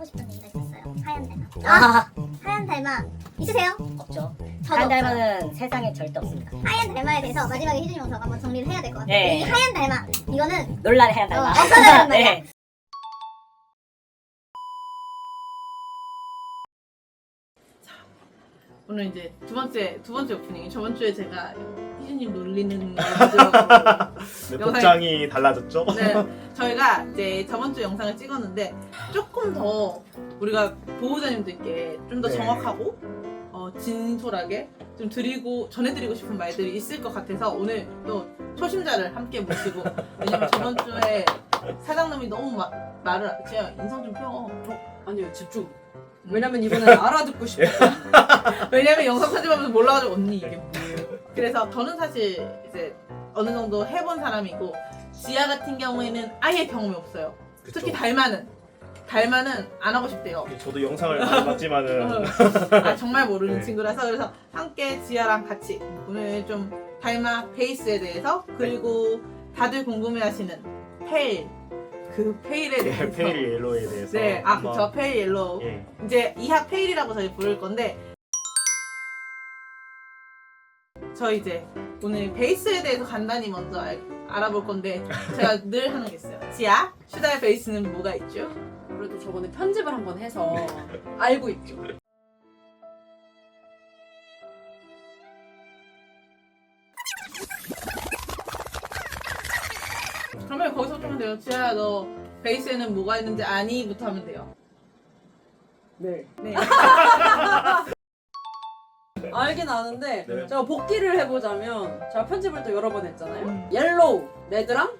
하고 싶은 얘기가 있었어요. 하얀 달마. 아, 하얀 달마 있으세요? 없죠. 저도 하얀 없어요. 달마는 세상에 절대 없습니다. 하얀 달마에 대해서 마지막에 희준이 형사가 한번 정리를 해야 될 것 같아요. 네. 이 하얀 달마 이거는 논란의 하얀 달마. 없어져야 말이야. 네. 오늘 이제 두 번째 오프닝. 저번 주에 제가 희준님 놀리는 걸 가지고 네, 복장이 달라졌죠? 네, 저희가 이제 저번 주 영상을 찍었는데 조금 더 우리가 보호자님들께 좀 더 네. 정확하고 진솔하게 좀 전해드리고 싶은 말들이 있을 것 같아서 오늘 또 초심자를 함께 모시고, 왜냐면 저번 주에 사장님이 너무 말을 제가 인상 좀 펴. 아니요, 집중. 왜냐면 이거는 알아듣고 싶어. 왜냐면 영상 편집하면서 몰라가지고 언니 이게 뭐예요. 그래서 저는 사실 이제 어느 정도 해본 사람이고, 지아 같은 경우에는 아예 경험이 없어요. 그쵸. 특히 달마는 안 하고 싶대요. 저도 영상을 많이 봤지만은 아, 정말 모르는 네. 친구라서. 그래서 함께 지아랑 같이 오늘 좀 달마 베이스에 대해서, 그리고 다들 궁금해하시는 페일에 대해서. 예, 페일 옐로우에 대해서 네, 한번- 그쵸, 페일 옐로우. 예. 이제 이하 페일이라고 저희 부를 건데, 저희 이제 오늘 베이스에 대해서 간단히 먼저 알아볼 건데, 제가 늘 하는 게 있어요. 지아, 슈다의 베이스는 뭐가 있죠? 그래도 저번에 편집을 한번 해서 알고 있죠. 그러면 거기서부터 하면 돼요. 지아야, 너 베이스에는 뭐가 있는지 아니?부터 하면 돼요. 네. 네. 알긴 아는데 네. 제가 복기를 해보자면 제가 편집을 또 여러 번 했잖아요. 음. 옐로우, 레드랑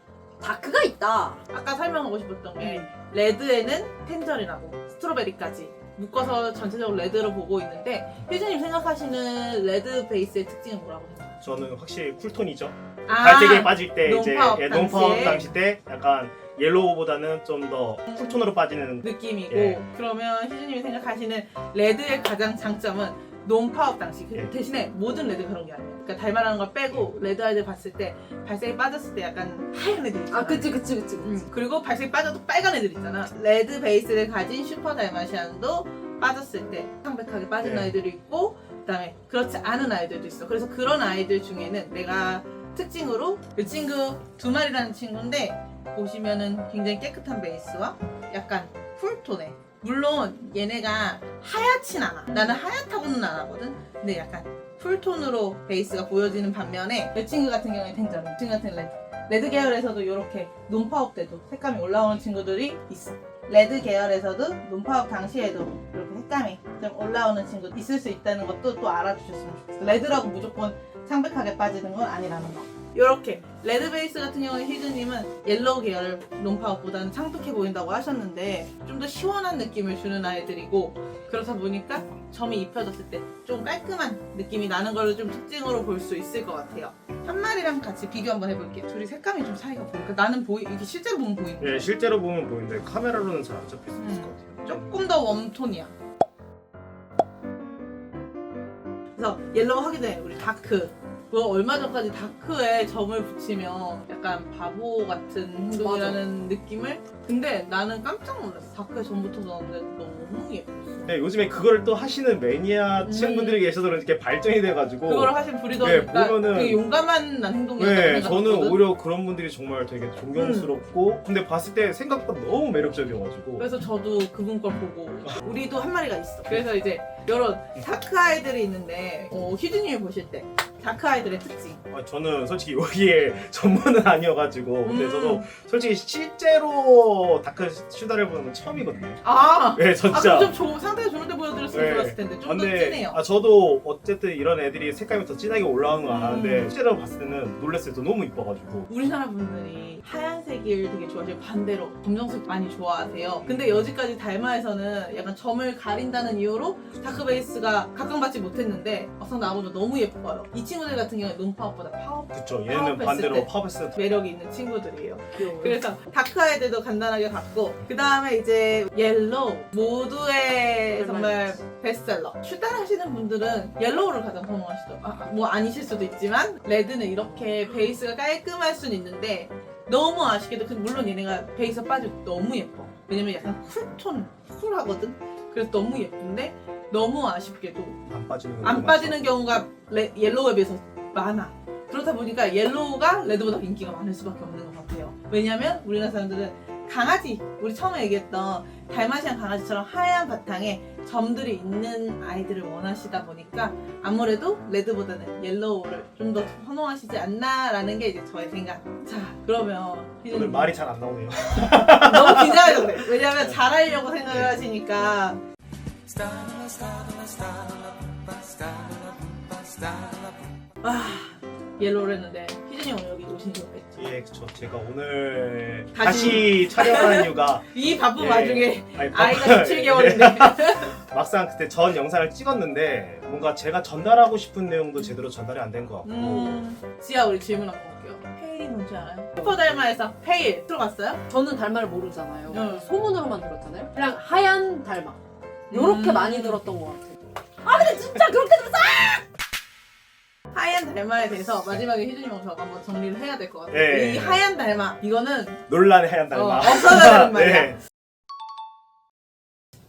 다크가 있다. 아까 설명하고 싶었던 게, 레드에는 텐저린하고 스트로베리까지 묶어서 전체적으로 레드로 보고 있는데, 희준님 생각하시는 레드 베이스의 특징은 뭐라고 생각하세요? 저는 확실히 쿨톤이죠. 아, 갈색에 빠질 때 이제 논파업 논파업 당시에. 당시 때 약간 옐로우보다는 좀 더 쿨톤으로 빠지는 느낌이고, 예. 그러면 희준님이 생각하시는 레드의 가장 장점은 논파업 당시. 예. 대신에 모든 레드 그런 게 아니에요. 그러니까 달마라는 걸 빼고 레드 아이들 봤을 때 발색이 빠졌을 때 약간 하얀 애들 있잖아. 아, 그치. 그리고 발색이 빠져도 빨간 애들 있잖아. 레드 베이스를 가진 슈퍼 달마시안도 빠졌을 때 창백하게 빠진 네. 아이들이 있고, 그다음에 그렇지 않은 아이들도 있어. 그래서 그런 아이들 중에는 내가 특징으로, 이 친구 두 마리라는 친구인데 보시면은 굉장히 깨끗한 베이스와 약간 쿨톤에, 물론 얘네가 하얗진 않아. 나는 하얗다고는 안 하거든. 근데 약간 쿨톤으로 베이스가 보여지는 반면에, 이 친구 같은 경우에 텐저린, 이 친구 같은 레드 계열에서도 이렇게 논파업 때도 색감이 올라오는 친구들이 있어. 레드 계열에서도 논파업 당시에도 이렇게 색감이 좀 올라오는 친구 있을 수 있다는 것도 또 알아주셨으면 좋겠어. 레드라고 무조건 창백하게 빠지는 건 아니라는 거. 이렇게 레드 베이스 같은 경우에 희준님은 옐로우 계열 논파업보다는 창백해 보인다고 하셨는데, 좀 더 시원한 느낌을 주는 아이들이고, 그렇다 보니까 점이 입혀졌을 때 좀 깔끔한 느낌이 나는 걸 좀 특징으로 볼 수 있을 것 같아요. 한 마리랑 같이 비교 한번 해볼게요. 둘이 색감이 좀 차이가 보일까? 나는 이게 실제로 보면 보이는 거야. 예, 실제로 보면 보이는데 카메라로는 잘 안 잡힐 수 있을 것 같아요. 조금 더 웜톤이야. 그래서 옐로우 하기 전에 우리 다크. 얼마 전까지 다크에 점을 붙이면 약간 바보 같은 행동이라는 느낌을. 근데 나는 깜짝 놀랐어. 다크에 점 붙어졌는데 너무 예뻤어. 네, 요즘에 그거를 또 하시는 매니아 친구들이 계셔서 이렇게 발전이 돼가지고 그걸 하신 브리더, 네, 그러니까 보면은- 되게 용감한 난 행동이었다고 네, 저는 생각했거든. 오히려 그런 분들이 정말 되게 존경스럽고 근데 봤을 때 생각보다 너무 매력적이어가지고 그래서 저도 그분 걸 보고, 우리도 한 마리가 있어. 그래서 이제 이런 다크 아이들이 있는데, 희준님이 보실 때 다크 아이들의 특징. 저는 솔직히 여기에 전문은 아니어가지고 근데 저도 솔직히 실제로 다크 슈다를 보는 건 처음이거든요. 아, 네, 진짜. 그럼 좀 상당히 좋은 데 보여드렸으면 네. 좋았을 텐데. 좀 더 근데 진해요. 저도 어쨌든 이런 애들이 색감이 더 진하게 올라오는 건 아는데 음. 실제로 봤을 때는 놀랐어요. 또 너무 이뻐가지고. 우리나라 분들이 하얀색을 되게 좋아하시고 반대로 검정색 많이 좋아하세요. 근데 여지까지 달마에서는 약간 점을 가린다는 이유로 다크 베이스가 각광받지 못했는데, 막상 나오면 너무 예뻐요. 이 친구들 같은 경우에 논파업보다 파업 그쵸. 얘는 파업했을 반대로 때. 파업했을 때 매력이 있는 친구들이에요. 그래서 다크 아이들도 간단하게 봤고, 그 다음에 이제 옐로우, 모두의 정말 베스트셀러. 슈달 하시는 분들은 옐로우를 가장 선호하시죠. 뭐 아니실 수도 있지만 레드는 이렇게 베이스가 깔끔할 수는 있는데, 너무 아쉽게도 물론 얘네가 베이스 빠지고 너무 예뻐. 왜냐면 약간 쿨하거든. 그래서 너무 예쁜데 너무 아쉽게도 안 빠지는 거 안 빠지는 경우가 옐로우에 비해서 많아. 그렇다 보니까 옐로우가 레드보다 인기가 많을 수밖에 없는 것 같아요. 왜냐면 우리나라 사람들은 강아지, 우리 처음에 얘기했던 달마시안 강아지처럼 하얀 바탕에 점들이 있는 아이들을 원하시다 보니까 아무래도 레드보다는 옐로우를 좀 더 선호하시지 않나라는 게 이제 저의 생각. 자, 그러면 오늘 말이 잘 안 나오네요. 너무 긴장해서 그래. 왜냐면 잘하려고 생각을 하시니까. 옐로우를 했는데 희준이 오늘 여기 오신 이유가 있죠. 예, 제가 오늘 다시 촬영하는 이유가 이 바쁜 예. 와중에 아니, 아이가 17개월인데 막상 그때 전 영상을 찍었는데 뭔가 제가 전달하고 싶은 내용도 제대로 전달이 안 된 것 같고 지아 우리 질문 한번 볼게요. 페일이 뭔지 알아요? 슈퍼달마에서 페일 들어봤어요? 저는 달마를 모르잖아요. 응. 소문으로만 들었잖아요. 그냥 하얀 달마. 요렇게 많이 들었던 것 같아요. 진짜 그렇게 들었어! 하얀 달마에 대해서 마지막에 희준이 형 저가 한번 정리를 해야 될 것 같아요. 예. 이 하얀 달마 이거는 논란의 하얀 달마. 없어져야 되는 말이야. 네.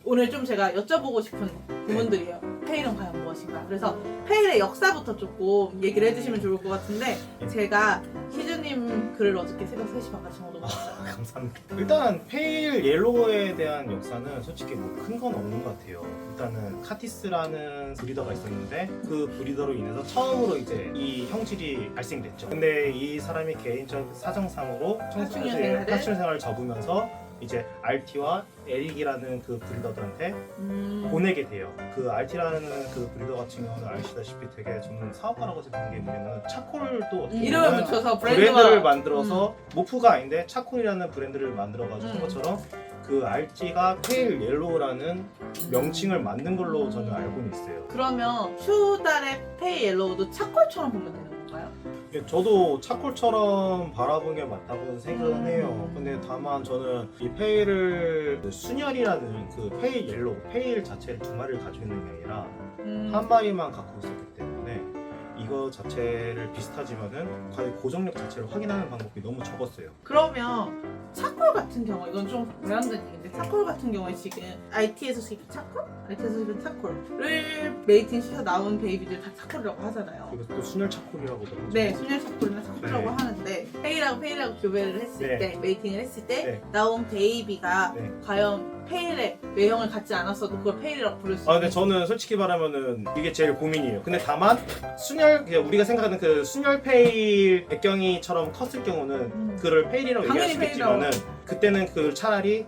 오늘 좀 제가 여쭤보고 싶은 부분들이에요. 페일은 과연 무엇인가? 그래서 페일의 역사부터 조금 얘기를 해주시면 좋을 것 같은데 제가 희준님 글을 어저께 새벽 3시 반까지 정도 봤어요. 감사합니다. 일단 페일 옐로우에 대한 역사는 솔직히 뭐 큰 건 없는 것 같아요. 일단은 카티스라는 브리더가 있었는데 그 브리더로 인해서 처음으로 이제 이 형질이 발생됐죠. 근데 이 사람이 개인적 사정상으로 사춘기 생활을 접으면서 이제 RT와 에릭이라는 그 브리더들한테 보내게 돼요. 그 RT라는 그 브리더 같은 경우는 아시다시피 되게 저는 사업가라고 생각한 게 뭐냐면 차콜도 어떻게 이름을 보면 붙여서 브랜드를 만들어서 모프가 아닌데 차콜이라는 브랜드를 만들어가지고 한 것처럼 그 RT가 페일 옐로우라는 명칭을 만든 걸로 저는 알고는 있어요. 그러면 슈달의 페일 옐로우도 차콜처럼 보면 되는 건가요? 예, 저도 차콜처럼 바라보는 게 맞다고 생각은 해요. 근데 다만 저는 이 페일을 순열이라는 그 페일 옐로우, 페일 자체를 두 마리를 가지고 있는 게 아니라 한 마리만 갖고 있었기 때문에 이거 자체를 비슷하지만은 과연 고정력 자체를 확인하는 방법이 너무 적었어요. 그러면 차콜 같은 경우 이건 좀 외람된 얘기인데 차콜 같은 경우에 지금 IT에서 쓰기 차콜? IT에서 쓰기 차콜을 메이팅 시켜서 나온 베이비들 다 차콜이라고 하잖아요. 그리고 또 순열 차콜이라고도 하죠. 네, 순열 차콜이나 차콜이라고 네. 하는데 페일하고 교배를 했을 네. 때 메이팅을 했을 때 네. 나온 베이비가 네. 과연 페일의 외형을 갖지 않았어도 그걸 페일이라고 부를 수 아 근데 있는 저는 솔직히 말하면은 이게 제일 고민이에요. 근데 다만 순열 그냥 우리가 생각하는 그 순열 페일 백경이처럼 컸을 경우는 그를 페일이라고 얘기할 수 당연히 있겠지만은 그때는 그 차라리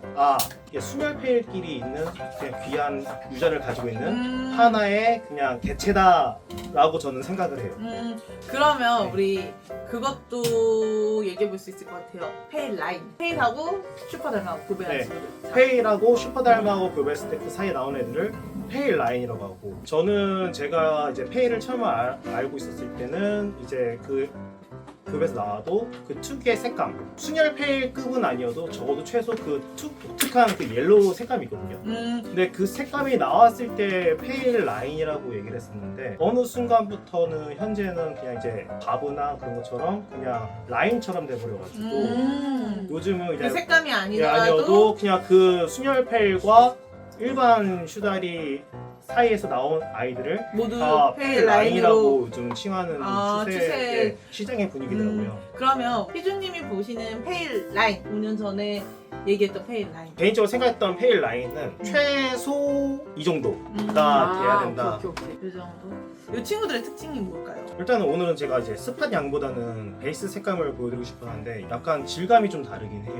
이게 순열 페일끼리 있는 그냥 귀한 유전을 가지고 있는 하나의 그냥 개체다라고 저는 생각을 해요. 그러면 네. 우리 그것도 얘기해 볼 수 있을 것 같아요. 페일 라인. 페일하고 슈퍼달마하고 구별할 네. 수 있는. 페일하고 슈퍼달마하고 교배했을 때 그 사이에 나온 애들을 페일 라인이라고 하고 저는 제가 이제 페일을 처음 알고 있었을 때는 이제 그 급에서 나와도 그 특유의 색감 순열 페일급은 아니어도 적어도 최소 그 독특한 그 옐로우 색감이 있거든요. 근데 그 색감이 나왔을 때 페일 라인이라고 얘기를 했었는데 어느 순간부터는 현재는 그냥 이제 바브나 그런 것처럼 그냥 라인처럼 돼버려가지고 요즘은 이제 그 색감이 아니어도 아니더라도 그냥 그 순열 페일과 일반 슈달이 사이에서 나온 아이들을 모두 다 페일 라인이라고. 라인이라고 좀 칭하는 아, 추세, 추세. 예, 시장의 분위기더라고요. 그러면 희준님이 보시는 페일 라인 5년 전에 얘기했던 페일 라인. 개인적으로 생각했던 페일 라인은 최소 이 정도가 돼야 된다. 오케이. 그 정도. 이 친구들의 특징이 뭘까요? 일단은 오늘은 제가 이제 스팟 양보다는 베이스 색감을 보여드리고 싶었는데 약간 질감이 좀 다르긴 해요.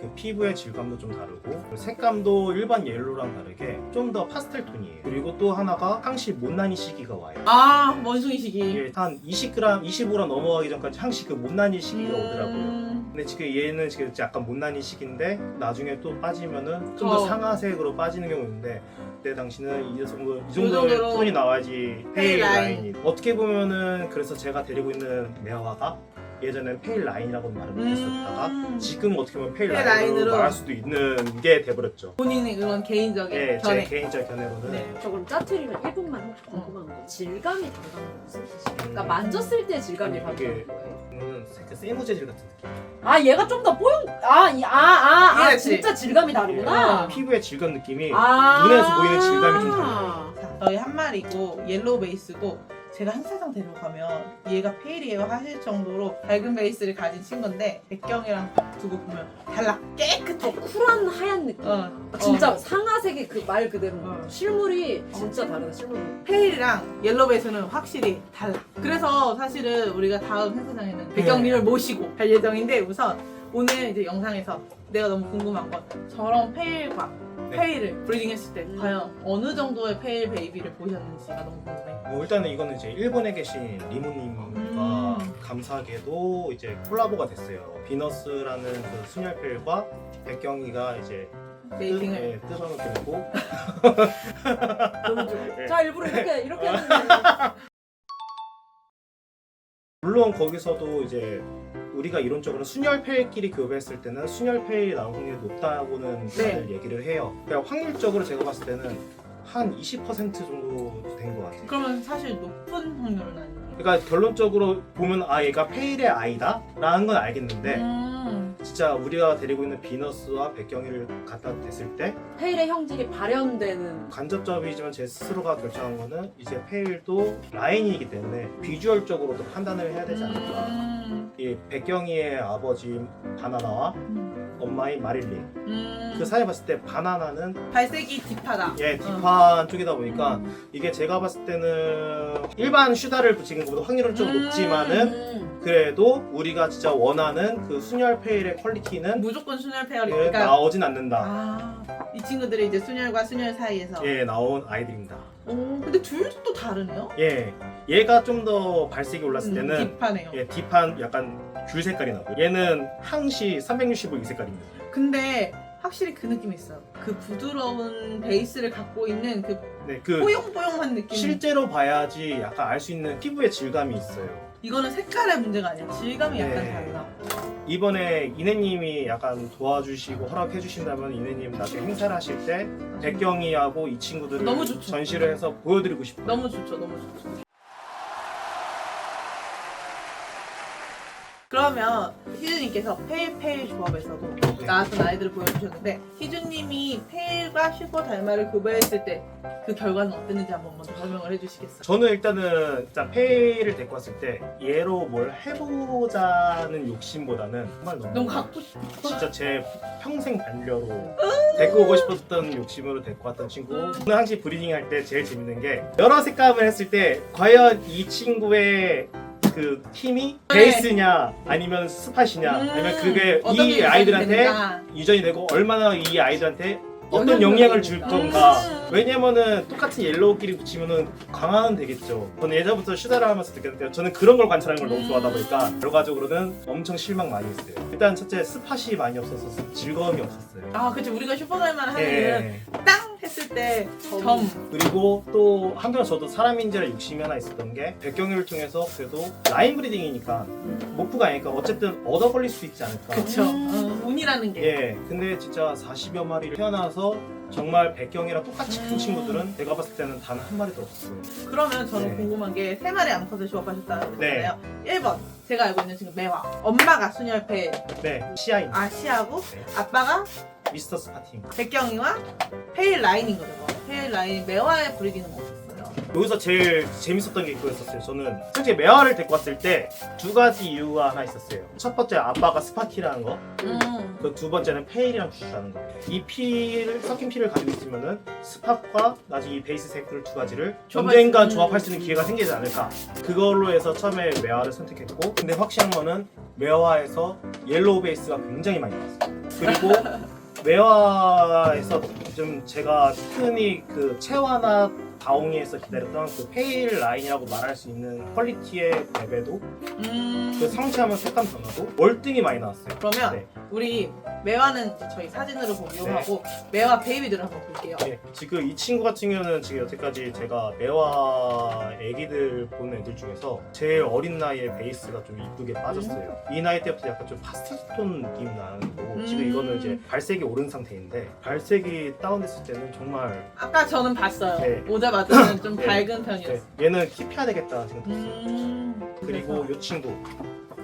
그 피부의 질감도 좀 다르고 색감도 일반 옐로우랑 다르게 좀 더 파스텔 톤이에요. 그리고 또 하나가 항시 못난이 시기가 와요. 아, 원숭이 시기. 이게 한 20g, 25g 넘어가기 전까지 항시 그 못난이 시기가 오더라고요. 근데 지금 얘는 지금 약간 못난이 시기인데 나중에 또 빠지면은 좀 더 상아색으로 빠지는 경우 있는데 그때 당시는 이 정도의 정도로 톤이 나와야지 페일 페일 라인. 라인이 어떻게 보면은 그래서 제가 데리고 있는 매화가 예전엔 페일 라인이라고 말을 했었다가 지금 어떻게 보면 페일 페일 라인으로 라인으로. 말할 수도 있는 게 돼버렸죠. 본인의 그런 개인적인 예, 제 견해. 개인적 견해로는 네. 저 그럼 짜투리는 1분만 혹시 궁금한 거 질감이 다르다는 건 무슨 뜻이에요? 그러니까 음. 만졌을 때 질감이 아니, 이게- 다르다는 거예요. 그 세무 재질 같은 느낌. 아 얘가 좀 더 뽀용 이해했지? 진짜 질감이 다르구나. 어. 피부의 질감 느낌이 아. 눈에서 보이는 질감이 좀 달라요. 자, 저희 한 마리고 옐로우 베이스고 제가 행사장 데려가면 얘가 페일이에요 하실 정도로 밝은 베이스를 가진 친구인데 백경이랑 두고 보면 달라. 깨끗해. 쿨한 하얀 느낌. 진짜 상아색의 그 말 그대로 실물이 진짜 다르다 실물. 페일이랑 옐로우 베이스는 확실히 달라. 그래서 사실은 우리가 다음 행사장에는 백경님을 모시고 갈 예정인데 우선 오늘 이제 영상에서 내가 너무 궁금한 건 저런 페일과 페일을 브리딩했을 때 과연 어느 정도의 페일 베이비를 보셨는지가 너무 궁금해. 일단은 이거는 이제 일본에 계신 리모님과 감사하게도 이제 콜라보가 됐어요. 비너스라는 그 순혈펠과 백경이가 이제 메이팅을. 뜯어놓게 되고 자 일부러 이렇게 하는 거예요. 물론 거기서도 이제 우리가 이론적으로 순혈펠끼리 교배했을 때는 순혈펠이 나올 확률이 높다고는 다들 얘기를 해요. 그러니까 확률적으로 제가 봤을 때는 한 20% 정도 된 것 같아요. 그러면 사실 높은 확률은 아니에요. 그러니까 결론적으로 보면 아 얘가 페일의 아이다 라는 건 알겠는데 진짜 우리가 데리고 있는 비너스와 백경이를 갖다 댔을 때 페일의 형질이 발현되는. 간접적이지만 제 스스로가 결정한 거는 이제 페일도 라인이기 때문에 비주얼적으로도 판단을 해야 되지 않을까. 이 백경이의 아버지 바나나와 엄마인 마릴린 그 사이 봤을 때 바나나는 발색이 딥하다. 딥한 쪽이다 보니까 이게 제가 봤을 때는 일반 슈다를 붙이는 것보다 확률은 좀 높지만은 그래도 우리가 진짜 원하는 그 순혈 페일의 퀄리티는 무조건 순혈 페어리니까. 나오진 않는다. 이 친구들이 이제 순혈과 순혈 사이에서. 나온 아이들입니다. 근데 둘도 또 다르네요. 얘가 좀 더 발색이 올랐을 때는 딥하네요. 딥한 약간 귤 색깔이 나고 얘는 항시 365 이 색깔입니다. 근데 확실히 그 느낌이 있어요. 그 부드러운 베이스를 갖고 있는 그 그 뽀용뽀용한 느낌. 실제로 봐야지 약간 알 수 있는 피부의 질감이 있어요. 이거는 색깔의 문제가 아니야. 질감이 약간 네. 달라. 이번에 이내님이 약간 도와주시고 허락해 주신다면 이내님 나중에 행사를 하실 때 백경이하고 이 친구들을 너무 좋죠. 전시를 해서 보여드리고 싶어요. 너무 좋죠. 너무 좋죠. 그러면 희준님께서 페일 조합에서도 나왔던 아이들을 보여주셨는데 희준님이 페일과 슈퍼 달마를 구별했을 때 그 결과는 어땠는지 한번 먼저 설명을 해주시겠어요? 저는 일단은 일단 페이를 데리고 왔을 때 얘로 뭘 해보자는 욕심보다는 정말 너무 갖고 싶어. 진짜 제 평생 반려로 데리고 오고 싶었던 욕심으로 데리고 왔던 친구. 저는 항상 브리딩 할 때 제일 재밌는 게 여러 색감을 했을 때 과연 이 친구의 그 힘이 베이스냐 아니면 스팟이냐 아니면 그게 어떤 이 게 아이들한테 되는가. 유전이 되고 얼마나 이 아이들한테 어떤 영향을 줄 건가. 왜냐면은 똑같은 옐로우끼리 붙이면은 강화는 되겠죠. 저는 예전부터 슈다를 하면서 느꼈는데요. 저는 그런 걸 관찰하는 걸 너무 좋아하다 보니까 결과적으로는 엄청 실망 많이 했어요. 일단 첫째 스팟이 많이 없어서 즐거움이 없었어요. 그치. 우리가 슈퍼 달마를 하는 예. 이유는 땅 했을 때 점. 그리고 또 한편 저도 사람인지라 욕심이 하나 있었던 게 백경이를 통해서 그래도 라인 브리딩이니까 모프가 아니니까 어쨌든 얻어 걸릴 수 있지 않을까. 그쵸. 운이라는 게. 근데 진짜 40여 마리를 태어나서 정말 백경이랑 똑같이 큰 친구들은 제가 봤을 때는 단 한 마리도 없었어요. 그러면 저는 네. 궁금한 게 세 마리 암컷을 조합하셨다는 네. 거잖아요. 1번 제가 알고 있는 지금 매화. 엄마가 순혈패 시아인 아시하고 네. 아빠가 미스터 스파팅. 백경이와 페일 라인인 거죠. 페일 라인 매화의 브리딩은 없었어요. 여기서 제일 재밌었던 게 그거였었어요. 저는 솔직히 매화를 데리고 왔을 때 두 가지 이유가 하나 있었어요. 첫 번째 아빠가 스파티라는 거, 그 두 번째는 페일이랑 붙였다는 거. 이 피를 섞인 피를 가지고 있으면은 스팟과 나중에 이 베이스 색깔 두 가지를 언젠간 조합할 수 있는 기회가 생기지 않을까. 그걸로 해서 처음에 매화를 선택했고, 근데 확실한 거는 매화에서 옐로우 베이스가 굉장히 많이 나왔어요. 그리고 매화에서 좀 제가 흔히 그 체화나 다옹이에서 기다렸던 그 페일 라인이라고 말할 수 있는 퀄리티의 베베도 그 상체하면 색감 변화도 월등히 많이 나왔어요. 그러면 네. 우리 매화는 이제 저희 사진으로 보기로 네. 하고 매화 베이비들을 한번 볼게요. 네, 지금 이 친구 같은 경우는 지금 여태까지 제가 매화 애기들 본 애들 중에서 제일 어린 나이에 베이스가 좀 이쁘게 빠졌어요. 이 나이 때부터 약간 좀 파스텔톤 느낌 나는 거고 지금 이거는 이제 발색이 오른 상태인데 발색이 다운됐을 때는 정말 아까 저는 봤어요. 네. 오자마자는 좀 네. 밝은 편이었어요. 얘는 킵해야 되겠다 생각했어요. 그리고 이 친구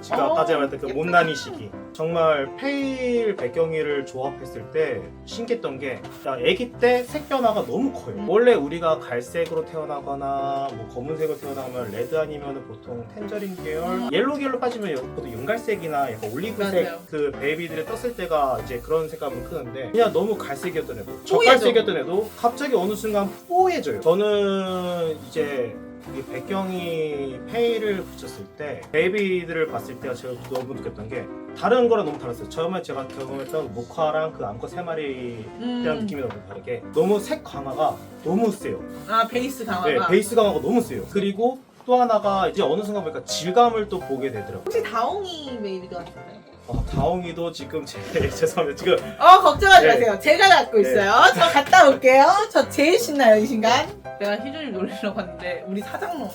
제가 어, 아까 제가 말했던 그 예쁘다. 못난이 시기 정말 페일 백경이를 조합했을 때 신기했던 게 아기 때 색 변화가 너무 커요. 원래 우리가 갈색으로 태어나거나 뭐 검은색으로 태어나면 레드 아니면 보통 텐저린 계열 옐로 계열로 빠지면 보통 연갈색이나 약간 올리브색 맞아요. 그 베이비들이 떴을 때가 이제 그런 색감은 크는데 그냥 너무 갈색이었던 애도 뽀얘져. 젓갈색이었던 애도 갑자기 어느 순간 뽀얘져요. 저는 이제 이 백경이 페이를 붙였을 때 베이비들을 봤을 때가 제가 너무 느꼈던 게 다른 거랑 너무 달랐어요. 처음에 제가 경험했던 모카랑 그 암컷 3마리랑 느낌이 너무 다르게 너무 색 강화가 너무 세요. 아 베이스 강화가. 네, 베이스 강화가 너무 세요. 그리고 또 하나가 이제 어느 순간 보니까 질감을 또 보게 되더라고요. 혹시 다옹이 베이비도 하셨나요? 다옹이도 지금 죄송합니다. 지금 걱정하지 네. 마세요. 제가 갖고 네. 있어요. 저 갔다 올게요. 저 제일 신나요 이 순간. 내가 희준이 놀리려고 했는데 우리 사장놈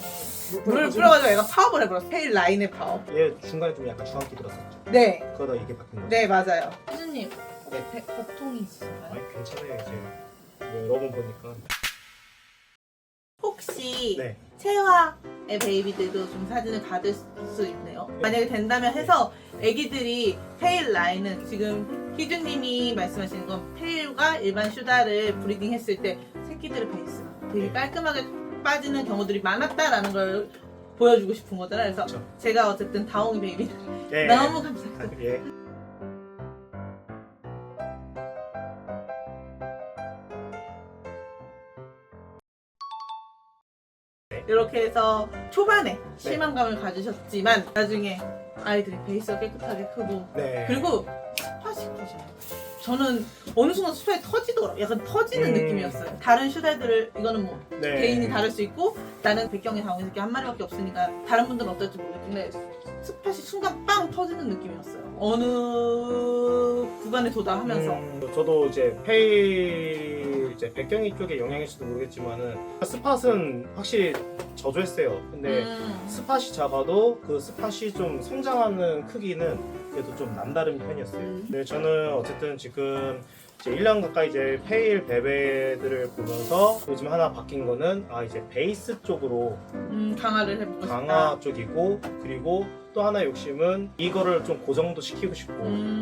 물을 뿌려가지고 얘가 파업을 해버렸어. 페일 라인의 파업. 얘 중간에 좀 약간 중앙기 들었었죠. 네. 그러다 이게 바뀐 거죠. 네 맞아요. 희준님 복통이 있으신가요? 아니 괜찮아요 이제 여러 번 보니까. 혹시 네. 채화의 베이비들도 좀 사진을 받을 수 있네요. 만약에 된다면 해서 애기들이 페일 라인은 지금 희준님이 말씀하시는 건 페일과 일반 슈다를 브리딩 했을 때 새끼들의 베이스가 되게 깔끔하게 빠지는 경우들이 많았다라는 걸 보여주고 싶은 거잖아요. 그래서 그렇죠. 제가 어쨌든 다옹이 베이비 예. 너무 감사합니다. 예. 이렇게 해서 초반에 실망감을 가지셨지만 나중에 아이들이 베이스가 깨끗하게 크고 네. 그리고 스팟이 커져요. 저는 어느 순간 스팟이 터지더라고요. 약간 터지는 느낌이었어요. 다른 슈달들을 이거는 뭐 네. 개인이 다를 수 있고 나는 백경이 다옹이 새끼 한 마리밖에 없으니까 다른 분들은 어떨지 모르겠는데 스팟이 순간 빵 터지는 느낌이었어요. 어느 구간에 도달하면서 저도 이제 페이 이제 백경이 쪽의 영향일지도 모르겠지만은 스팟은 확실히 저조했어요. 근데 스팟이 작아도 그 스팟이 좀 성장하는 크기는 그래도 좀 남다른 편이었어요. 네, 저는 어쨌든 지금 이제 1년 가까이 이제 페일 베베들을 보면서 요즘 하나 바뀐 거는 이제 베이스 쪽으로 강화를 해보고 싶다. 강화 쪽이고 그리고 또 하나 욕심은 이거를 좀 고정도 시키고 싶고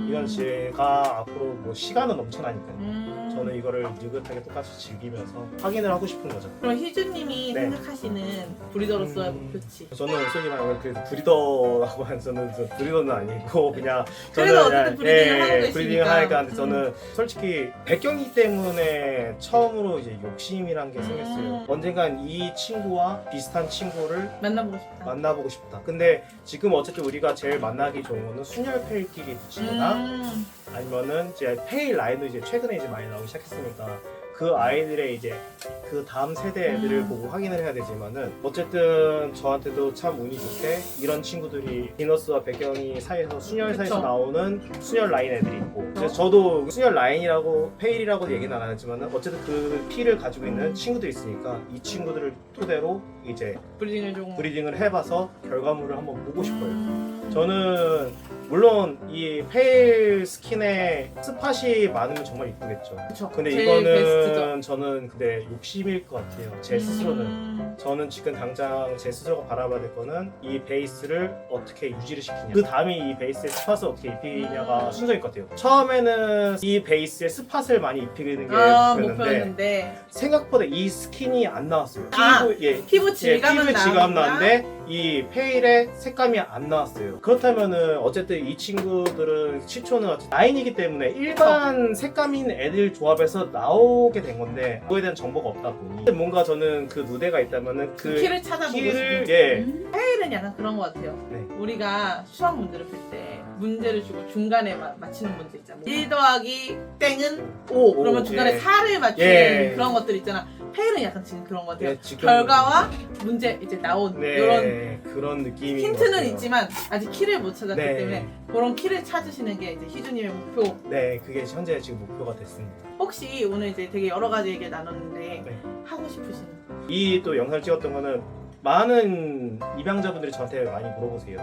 이건 제가 앞으로 뭐 시간은 넘쳐나니까요. 저는 이거를 느긋하게 똑같이 즐기면서 확인을 하고 싶은 거죠. 그럼 희준님이 네. 생각하시는 브리더로서의 목표치. 저는 솔직히 말하면 그 브리더라고 하는 저는 브리더는 아니고 그냥 저는 그래도 그냥 어쨌든 브리딩을 하고 계시니까. 브리딩을 하니까 근데 저는 솔직히 백경이 때문에 처음으로 이제 욕심이란 게 생겼어요. 언젠간 이 친구와 비슷한 친구를 만나보고 싶다. 만나보고 싶다. 근데 지금 어쨌든 우리가 제일 만나기 좋은 거는 순혈 페일끼리 붙이거나 아니면은 이제 페일 라인도 이제 최근에 이제 많이 나오기 시작했으니까 그 아이들의 이제 그 다음 세대 애들을 보고 확인을 해야 되지만은 어쨌든 저한테도 참 운이 좋게 이런 친구들이 디너스와 백경이 사이에서 순혈 사이에서 그쵸. 나오는 순혈 라인 애들이 있고 그래서 저도 순혈 라인이라고 페일이라고 얘기는 안 하지만은 어쨌든 그 피를 가지고 있는 친구들이 있으니까 이 친구들을 토대로 이제 브리딩을 좀 브리딩을 해봐서 결과물을 한번 보고 싶어요. 저는 물론 이 페일 스킨에 스팟이 많으면 정말 이쁘겠죠. 그쵸. 근데 제일 이거는 베스트죠. 저는 근데 욕심일 것 같아요. 제 스스로는. 저는 지금 당장 제 스스로가 바라봐야 될 거는 이 베이스를 어떻게 유지를 시키냐. 그 다음에 이 베이스에 스팟을 어떻게 입히냐가 순서일 것 같아요. 처음에는 이 베이스에 스팟을 많이 입히는 게 목표였는데 목표였는데 생각보다 이 스킨이 안 나왔어요. 피부 질감은 피부 질감 나오는구나. 나는데 이 페일의 색감이 안 나왔어요. 그렇다면은 어쨌든 이 친구들은 시초는 어쨌든 라인이기 때문에 일반 색감인 애들 조합에서 나오게 된 건데 그거에 대한 정보가 없다 보니 뭔가 저는 그 누대가 있다면은 그 키를 찾아보고 키를 싶은 페일은 약간 그런 것 같아요. 네. 우리가 수학 문제를 풀 때 문제를 주고 중간에 맞히는 문제 있잖아. 1 더하기 땡은 5 그러면 중간에 예. 4를 맞추는 예. 그런 것들 있잖아. 페일은 약간 지금 그런 것 같아요. 네, 지금 결과와 문제 이제 나온 네, 이런 그런 느낌이 힌트는 있지만 아직 키를 못 찾았기 네. 때문에 그런 키를 찾으시는 게 이제 희주님의 목표. 네, 그게 현재 지금 목표가 됐습니다. 혹시 오늘 이제 되게 여러 가지 얘기를 나눴는데 네. 하고 싶으신 이 또 영상을 찍었던 거는 많은 입양자분들이 저한테 많이 물어보세요.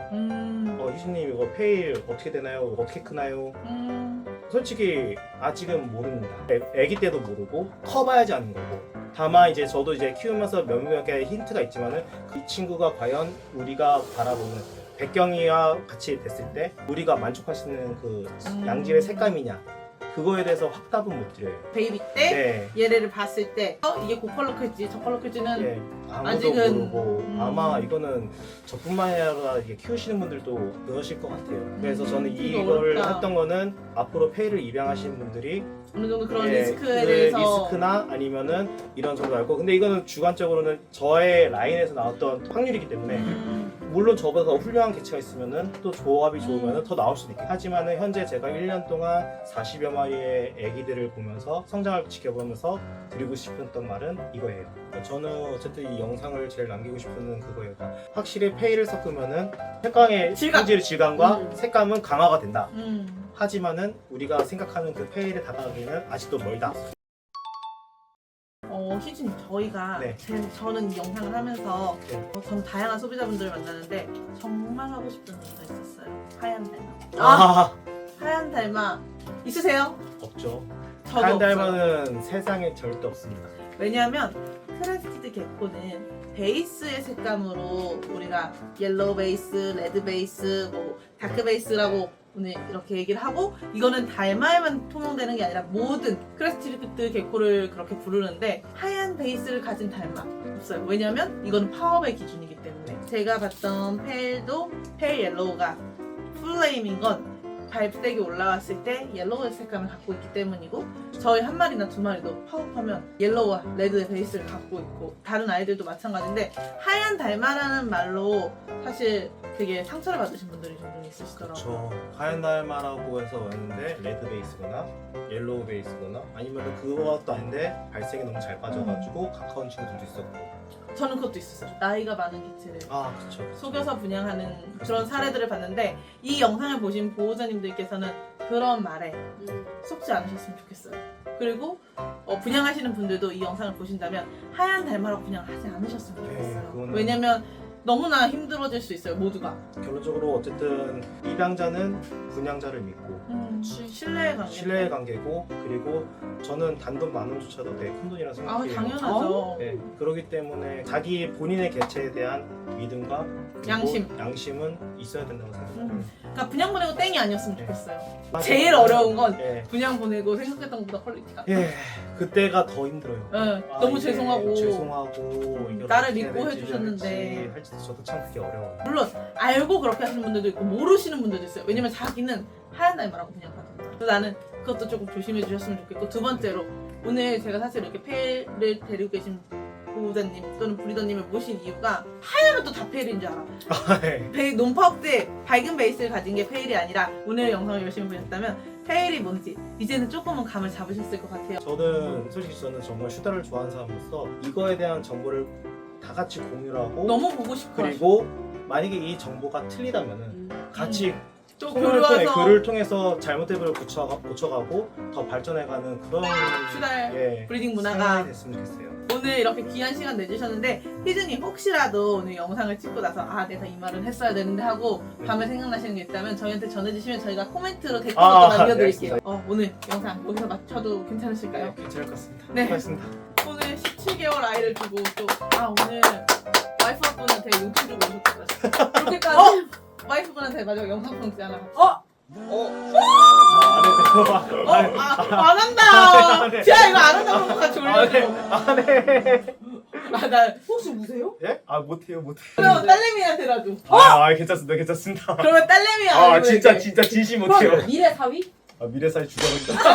희수님 이거 페일 어떻게 되나요? 어떻게 크나요? 솔직히 아직은 모릅니다. 아기 때도 모르고 커봐야지 아는 거고. 다만 이제 저도 이제 키우면서 몇몇 개의 힌트가 있지만은 이 친구가 과연 우리가 바라보는 백경이와 같이 됐을 때 우리가 만족하시는 그 양질의 색감이냐 그거에 대해서 확답은 못 드려요. 베이비 때 네. 얘네를 봤을 때 이게 고컬러 클지 저컬러 클지는 예, 아무도 아직은, 모르고 아마 이거는 저뿐만 아니라 이게 키우시는 분들도 그러실 것 같아요. 그래서 저는 이거 이걸 어렵다. 했던 거는 앞으로 페이를 입양하시는 분들이 어느 정도 그런 예, 리스크에 그 대해서 리스크나 아니면은 이런 정도 알고 근데 이거는 주관적으로는 저의 라인에서 나왔던 확률이기 때문에 물론 저보다 더 훌륭한 개체가 있으면은 또 조합이 좋으면은 더 나올 수도 있겠 하지만은 현재 제가 1년 동안 40여 마리의 아기들을 보면서 성장을 지켜보면서 드리고 싶었던 말은 이거예요. 저는 어쨌든 이 영상을 제일 남기고 싶은 그거예요. 확실히 페이를 섞으면은 색감의 질감. 질감과 색감은 강화가 된다. 음. 하지만은 우리가 생각하는 그 페이에 다가가기는 아직도 멀다. 희준님 저희가 네. 저는 이 영상을 하면서 네. 전 다양한 소비자분들을 만나는데 정말 하고 싶은 얘기가 있었어요. 하얀 달마. 하얀 달마 있으세요? 없죠. 저도 하얀 없어요. 달마는 세상에 절대 없습니다. 왜냐하면 크레스티드 개코는 베이스의 색감으로 우리가 옐로우 베이스, 레드 베이스, 뭐 다크 베이스라고 오늘 이렇게 얘기를 하고 이거는 달마에만 통용되는 게 아니라 모든 크레스티드 개코를 그렇게 부르는데 하얀 베이스를 가진 달마 없어요. 왜냐면 이거는 파워의 기준이기 때문에 제가 봤던 페일도 페일 옐로우가 플레임인 건 발색이 올라왔을 때 옐로우의 색감을 갖고 있기 때문이고 저희 한 마리나 두 마리도 파업하면 옐로우와 레드의 베이스를 갖고 있고 다른 아이들도 마찬가지인데 하얀 달마라는 말로 사실 되게 상처를 받으신 분들이 종종 있으시더라고요. 저 하얀 달마라고 해서 왔는데 레드 베이스거나 옐로우 베이스거나 아니면 그것도 아닌데 발색이 너무 잘 빠져가지고 가까운 친구들도 있었고. 저는 그것도 있었어요. 나이가 많은 개체를 그쵸. 속여서 분양하는 그런 사례들을 봤는데 이 영상을 보신 보호자님들께서는 그런 말에 속지 않으셨으면 좋겠어요. 그리고 분양하시는 분들도 이 영상을 보신다면 하얀 달마라고 분양하지 않으셨으면 좋겠어요. 그거는- 왜냐면 너무나 힘들어질 수 있어요. 모두가. 결론적으로 어쨌든 입양자는 분양자를 믿고 신뢰의 관계. 신뢰의 관계고 그리고 저는 단돈 10,000원조차도 되게 큰 돈이라 생각해요. 당연하죠. 네, 그렇기 때문에 자기 본인의 개체에 대한 믿음과 그리고 양심은 있어야 된다고 생각해요. 그러니까 분양 보내고 땡이 아니었으면 네. 좋겠어요. 맞아요. 제일 어려운 건 예, 분양 보내고 생각했던 것보다 퀄리티가. 예, 그때가 더 힘들어요. 너무 이게 죄송하고 이걸 나를 어떻게 믿고 해야 될지 해주셨는데. 할지도 저도 참 그게 어려워요. 물론 알고 그렇게 하시는 분들도 있고 모르시는 분들도 있어요. 왜냐면 자기는 하얀 달마라고 그냥 받았다. 그래서 나는 그것도 조금 조심해 주셨으면 좋겠고 두 번째로 오늘 제가 사실 이렇게 페일을 데리고 계신 보호자님 또는 브리더님을 모신 이유가 하얀은 또 다 페일인 줄 알아. 논파업 때 밝은 베이스를 가진 게 페일이 아니라 오늘 영상을 열심히 보셨다면 페일이 뭔지 이제는 조금은 감을 잡으셨을 것 같아요. 저는 솔직히 정말 슈다를 좋아하는 사람으로서 이거에 대한 정보를 다 같이 공유하고 너무 보고 싶어. 그리고 만약에 이 정보가 틀리다면은 같이 또 글을 통해서 잘못된 걸 고쳐가고 더 발전해가는 그런 슈달 브리딩 문화가 상황이 됐으면 좋겠어요. 오늘 이렇게 귀한 시간 내주셨는데 희준이 혹시라도 오늘 영상을 찍고 나서 내가 이 말은 했어야 되는데 하고 밤에 생각나시는 게 있다면 저희한테 전해주시면 저희가 코멘트로 댓글도 남겨드릴게요. 오늘 영상 여기서 마쳐도 괜찮으실까요? 네, 괜찮을 것 같습니다. 네. 고맙습니다. 오늘 17개월 아이를 두고 또 오늘 와이프분한테 용돈 주고 오셨다. 그렇게까지? 와이프분한테 마지막 영상 편지 하나 안 한다. 네. 자 이거 안 한다고 같이 올려줘. 네. 나 혹시 우세요? 예? 못해요. 그럼 딸내미한테라도. 괜찮습니다. 그러면 딸내미 아니고 진짜 진심 못해요. 미래 사위? 미래사회 죽여버린다.